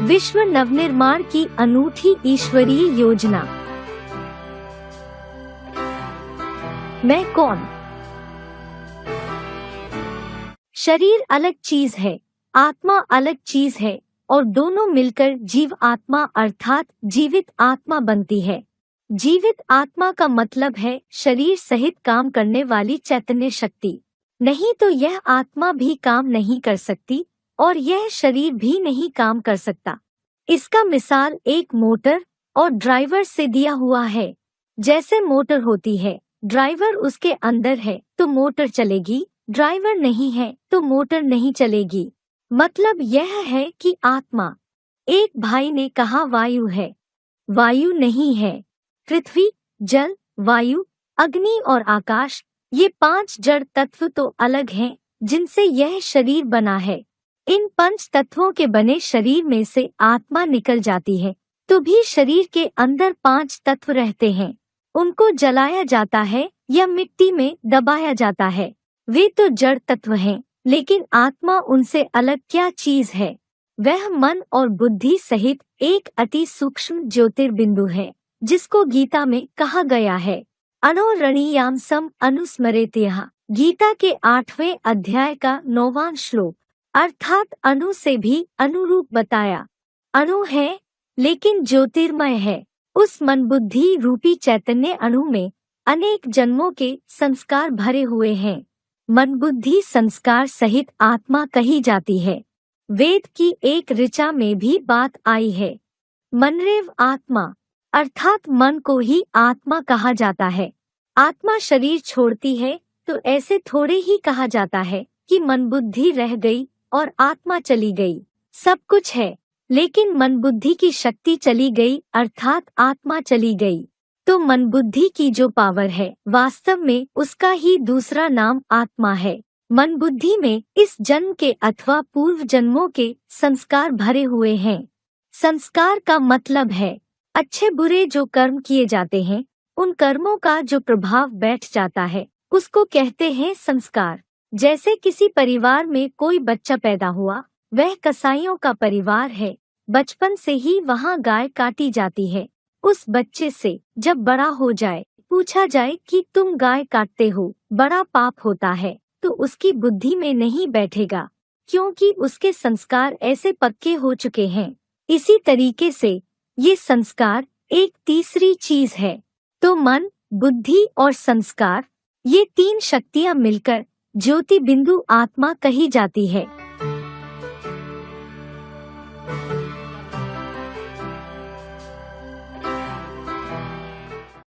विश्व नवनिर्माण की अनूठी ईश्वरीय योजना। मैं कौन? शरीर अलग चीज है, आत्मा अलग चीज है और दोनों मिलकर जीव आत्मा अर्थात जीवित आत्मा बनती है। जीवित आत्मा का मतलब है शरीर सहित काम करने वाली चैतन्य शक्ति। नहीं तो यह आत्मा भी काम नहीं कर सकती और यह शरीर भी नहीं काम कर सकता। इसका मिसाल एक मोटर और ड्राइवर से दिया हुआ है। जैसे मोटर होती है, ड्राइवर उसके अंदर है तो मोटर चलेगी, ड्राइवर नहीं है तो मोटर नहीं चलेगी। मतलब यह है कि आत्मा। एक भाई ने कहा वायु है। वायु नहीं है। पृथ्वी, जल, वायु, अग्नि और आकाश, ये 5 जड़ तत्व तो अलग हैं जिनसे यह शरीर बना है। इन 5 तत्वों के बने शरीर में से आत्मा निकल जाती है तो भी शरीर के अंदर 5 तत्व रहते हैं। उनको जलाया जाता है या मिट्टी में दबाया जाता है। वे तो जड़ तत्व हैं, लेकिन आत्मा उनसे अलग क्या चीज है? वह मन और बुद्धि सहित एक अति सूक्ष्म ज्योतिर्बिंदु है, जिसको गीता में कहा गया है अणोरणीयांसम अनुस्मरेत्यः। गीता के 8वें अध्याय का 9वां श्लोक। अर्थात अणु से भी अनुरूप बताया। अणु है लेकिन ज्योतिर्मय है। उस मन बुद्धि रूपी चैतन्य अणु में अनेक जन्मों के संस्कार भरे हुए हैं। मन बुद्धि संस्कार सहित आत्मा कही जाती है। वेद की एक ऋचा में भी बात आई है। मनरेव आत्मा, अर्थात मन को ही आत्मा कहा जाता है। आत्मा शरीर छोड़ती है तो ऐसे थोड़े ही कहा जाता है कि मन बुद्धि रह गई और आत्मा चली गई। सब कुछ है लेकिन मन बुद्धि की शक्ति चली गई अर्थात आत्मा चली गई। तो मन बुद्धि की जो पावर है वास्तव में उसका ही दूसरा नाम आत्मा है। मन बुद्धि में इस जन्म के अथवा पूर्व जन्मों के संस्कार भरे हुए हैं। संस्कार का मतलब है अच्छे बुरे जो कर्म किए जाते हैं, उन कर्मों का जो प्रभाव बैठ जाता है उसको कहते हैं संस्कार। जैसे किसी परिवार में कोई बच्चा पैदा हुआ, वह कसाईयों का परिवार है। बचपन से ही वहाँ गाय काटी जाती है। उस बच्चे से जब बड़ा हो जाए, पूछा जाए कि तुम गाय काटते हो, बड़ा पाप होता है, तो उसकी बुद्धि में नहीं बैठेगा, क्योंकि उसके संस्कार ऐसे पक्के हो चुके हैं। इसी तरीके से ये संस्कार एक तीसरी चीज है। तो मन, बुद्धि और संस्कार, ये 3 शक्तियाँ मिलकर ज्योति बिंदु आत्मा कही जाती है।